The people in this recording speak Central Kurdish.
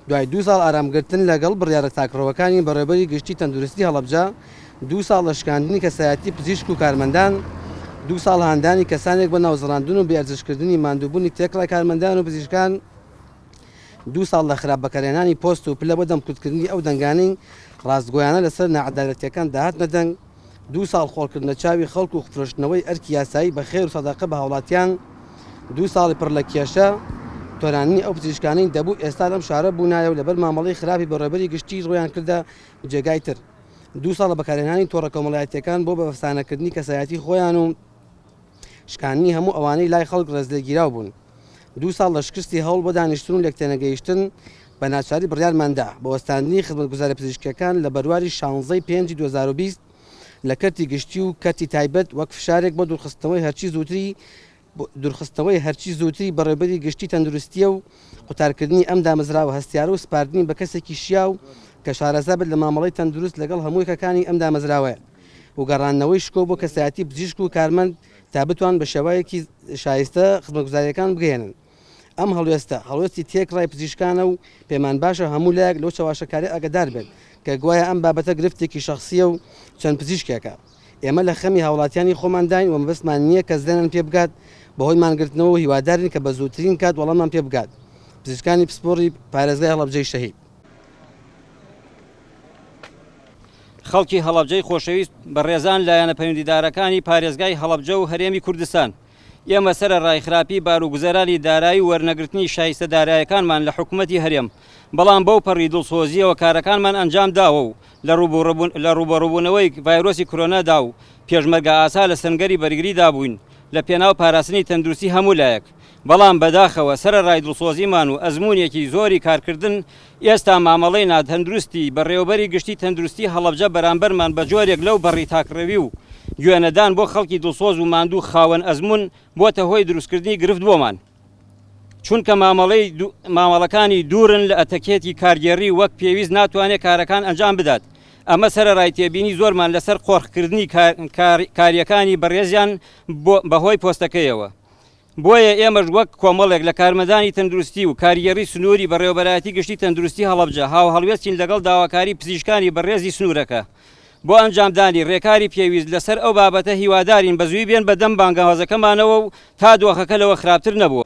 دوای 2 ساڵ ئارامگرتن لەگەڵ بڕیارە تاکڕەوەکانی بەڕێوەبەری گشتی تەندروستی هەڵەبجە، 2 ساڵ لە شکاندنی کەسایەتی پزیشک و کارمەندان، 2 ساڵ هاندانی کەسانێک بە ناوزەڕاندن و بێئەرزشکردنی ماندووبوونی تێکڵای کارمەندان و پزیشکان، 2 ساڵ لە خراپ بەکارهێنانی پۆست و پلە بۆ دەمکوتکردنی ئەو دەنگانەی ڕاستگۆیانە لەسەر نەعەدالەتیەکان داهاتنە دەنگ، 2 ساڵ خۆڵکردنە چاوی خەڵک و فرۆشتنەوەی ئەرکی یاسایی بە خێر و سەداقە بە هاوڵاتیان، 2 ساڵی پڕ لە کێشە تۆرانی ئەو پزیشکانەی دەبوو ئێستا لەم شارە بوونایە و لەبەر مامەڵەی خراپی بەڕێوەبەری گشتی ڕۆیان کردە جێگای تر، 2 ساڵ لە بەکارهێنانی تۆڕە کۆمەڵایەتیەکان بۆ بە ئەفسانەکردنی کەسایەتی خۆیان و شکاندنی هەموو ئەوانەی لای خەڵک ڕێزلێگیراو بوون، 2 ساڵ لە شکستی هەوڵ بۆ دانیشتن و لێکتێنەگەیشتن بە ناچاری بڕیارماندا بە وەستاندنی خزمەتگوزارە پزیشکیەکان لە بەرواری 16/5/2020 لە کەرتی گشتی و کەرتی تایبەت وەک فشارێک بۆ دوورخستنەوەی هەرچی زووتری بەڕێوەبەری گشتی تەندروستیە و قوتارکردنی ئەم دامەزراوە هەستیارە و سپاردنی بە کەسێکی شیاو کە شارەزا بێت لە مامەڵەی تەندروست لەگەڵ هەموو یەکەکانی ئەم دامەزراوەیە و گەڕانەوەی شکۆ بۆ کەسایەتی پزیشک و کارمەند تا بتوان بە شێوەیەکی شایستە خزمەتگوزاریەکان بگەێنن. ئەم هەڵوێستی تێکڕای پزیشکانە و پەیمان باشە هەموو لایەک لەو چاواشەکاری ئاگادار بێت کە گوایە ئەم بابەتە گرفتێکی شەخسیە و چەند پزیشکێکە. ئێمە لە خەمی هاوڵاتیانی خۆمانداین و مەبەستمان نییە کە زێنان پێ بگات بەهۆی مانگرتنەوە هیوادارین کە بە زووترین کات وەڵامان پێ بگات. پزیشکانی پسپۆڕی پارێزگای هەڵەبجەی شەهید. خەڵکی هەڵەبجەی خۆشەویست بە ڕێزان لایەنە پەیوەندیدارەکانی پارێزگای هەڵەبجە و هەرێمی کوردستان، ئێمە سەرە ڕایخراپی بارودۆزەرانی دارایی و وەرنەگرتنی شایستە دارایەکانمان لە حکوومەتی هەرێم، بەڵام بەو پەڕی دڵسۆزیەوە کارەکانمان ئەنجام داوە و لە ڕوبەڕووبوونەوەی ڤایرۆسی کۆرۆنادا و پێشمەرگە ئاسا لە سەنگەری بەرگریدا بووین لە پێناو پاراستنی تەندروستی هەموو لایەک، بەڵام بەداخەوە سەرە ڕای دڵسۆزیمان و ئەزمونێکی زۆری کارکردن ئێستا مامەڵەی ناتەندروستی بەڕێوەبەری گشتی تەندروستی هەڵەبجە بەرامبەرمان بە جۆرێک لەو بەڕی تاکڕەوی و گوێنەدان بۆ خەڵکی دڵسۆز و ماندوو خاوەن ئەزمون بۆتە هۆی دروستکردنی گرفت بۆمان، چونکە مامەڵەکانی دوورن لە ئەتەکێتی کارگێڕی وەک پێویست ناتوانێت کارەکان ئەنجام بدات. ئەمە سەرە ڕای تێبینی زۆرمان لەسەر قۆڕکردنی کاریەکانی بەڕێزیان بەهۆی پۆستەکەیەوە. بۆیە ئێمەش وەک کۆمەڵێک لە کارمەندانی تەندروستی و کاریگەڕی سنووری بەڕێوەبەرایەتی گشتی تەندروستی هەڵەبجە هەڵوێستین لەگەڵ داواکاری پزیشکانی بەڕێزی سنوورەکە بۆ ئەنجامدانی ڕێکاری پێویست لەسەر ئەو بابەتە هیوادارین بە زووی بێن بە دەم بانگەوازەکەمانەوە و تا دۆخەکە لەوە خراپتر نەبووە.